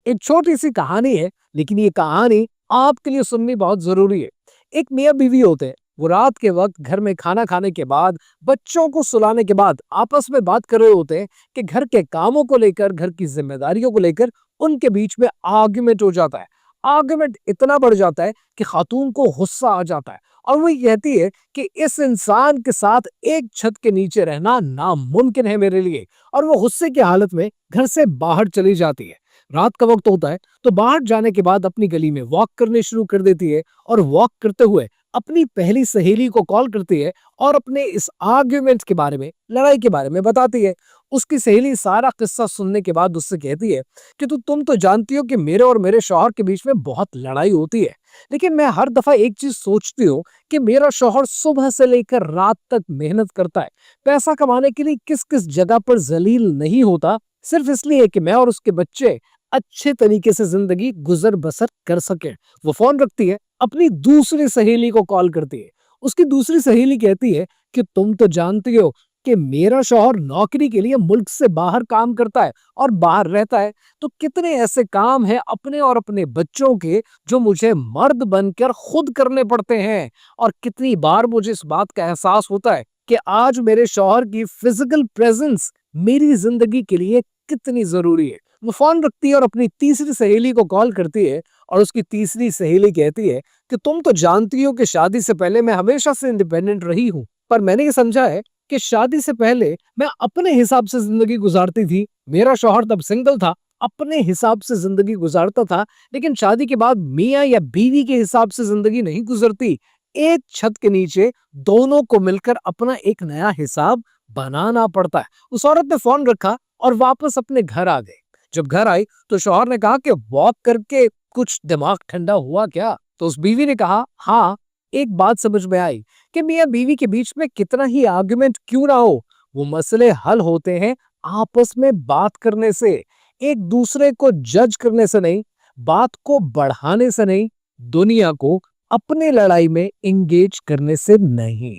एक छोटी सी कहानी है, लेकिन ये कहानी आपके लिए सुननी बहुत जरूरी है। एक मियाँ बीवी होते हैं। वो रात के वक्त घर में खाना खाने के बाद, बच्चों को सुलाने के बाद आपस में बात कर रहे होते हैं कि घर के कामों को लेकर, घर की जिम्मेदारियों को लेकर उनके बीच में आर्ग्यूमेंट हो जाता है। आर्ग्यूमेंट इतना बढ़ जाता है कि खातून को गुस्सा आ जाता है और वो कहती है कि इस इंसान के साथ एक छत के नीचे रहना नामुमकिन है मेरे लिए। और वो गुस्से की हालत में घर से बाहर चली जाती है। रात का वक्त होता है तो बाहर जाने के बाद अपनी गली में वॉक करने शुरू कर देती है और वॉक करते हुए अपनी पहली सहेली को कॉल करती है और अपने इस आर्ग्यूमेंट के बारे में, लड़ाई के बारे में बताती है। उसकी सहेली सारा किस्सा सुनने के बाद उससे कहती है कि तुम तो जानती हो कि मेरे और मेरे शौहर के बीच में बहुत लड़ाई होती है, लेकिन मैं हर दफा एक चीज सोचती हूँ कि मेरा शौहर सुबह से लेकर रात तक मेहनत करता है, पैसा कमाने के लिए किस किस जगह पर जलील नहीं होता, सिर्फ इसलिए कि मैं और उसके बच्चे अच्छे तरीके से जिंदगी गुजर बसर कर सके। वो फोन रखती है, अपनी दूसरी सहेली को कॉल करती है। उसकी दूसरी सहेली कहती है कि तुम तो जानती हो कि मेरा शौहर नौकरी के लिए मुल्क से बाहर काम करता है और बाहर रहता है, तो कितने ऐसे काम हैं अपने और अपने बच्चों के जो मुझे मर्द बनकर खुद करने पड़ते हैं। और कितनी बार मुझे इस बात का एहसास होता है कि आज मेरे शौहर की फिजिकल प्रेजेंस मेरी जिंदगी के लिए कितनी जरूरी है। वो फोन रखती है और अपनी तीसरी सहेली को कॉल करती है और उसकी तीसरी सहेली कहती है कि तुम तो जानती हो कि शादी से पहले मैं हमेशा से इंडिपेंडेंट रही हूँ, पर मैंने ये समझा है कि शादी से पहले मैं अपने हिसाब से जिंदगी गुजारती थी। मेरा शौहर तब सिंगल था, अपने हिसाब से जिंदगी गुजारता था, लेकिन शादी के बाद मियाँ या बीवी के हिसाब से जिंदगी नहीं गुजरती। एक छत के नीचे दोनों को मिलकर अपना एक नया हिसाब बनाना पड़ता है। उस औरत ने फोन रखा और वापस अपने घर आ गई। जब घर आई तो शौहर ने कहा कि वॉक करके कुछ दिमाग ठंडा हुआ क्या? तो उस बीवी ने कहा, हाँ, एक बात समझ में आई कि मियाँ बीवी के बीच में कितना ही आर्गुमेंट क्यों ना हो, वो मसले हल होते हैं आपस में बात करने से, एक दूसरे को जज करने से नहीं, बात को बढ़ाने से नहीं, दुनिया को अपने लड़ाई में एंगेज करने से नहीं।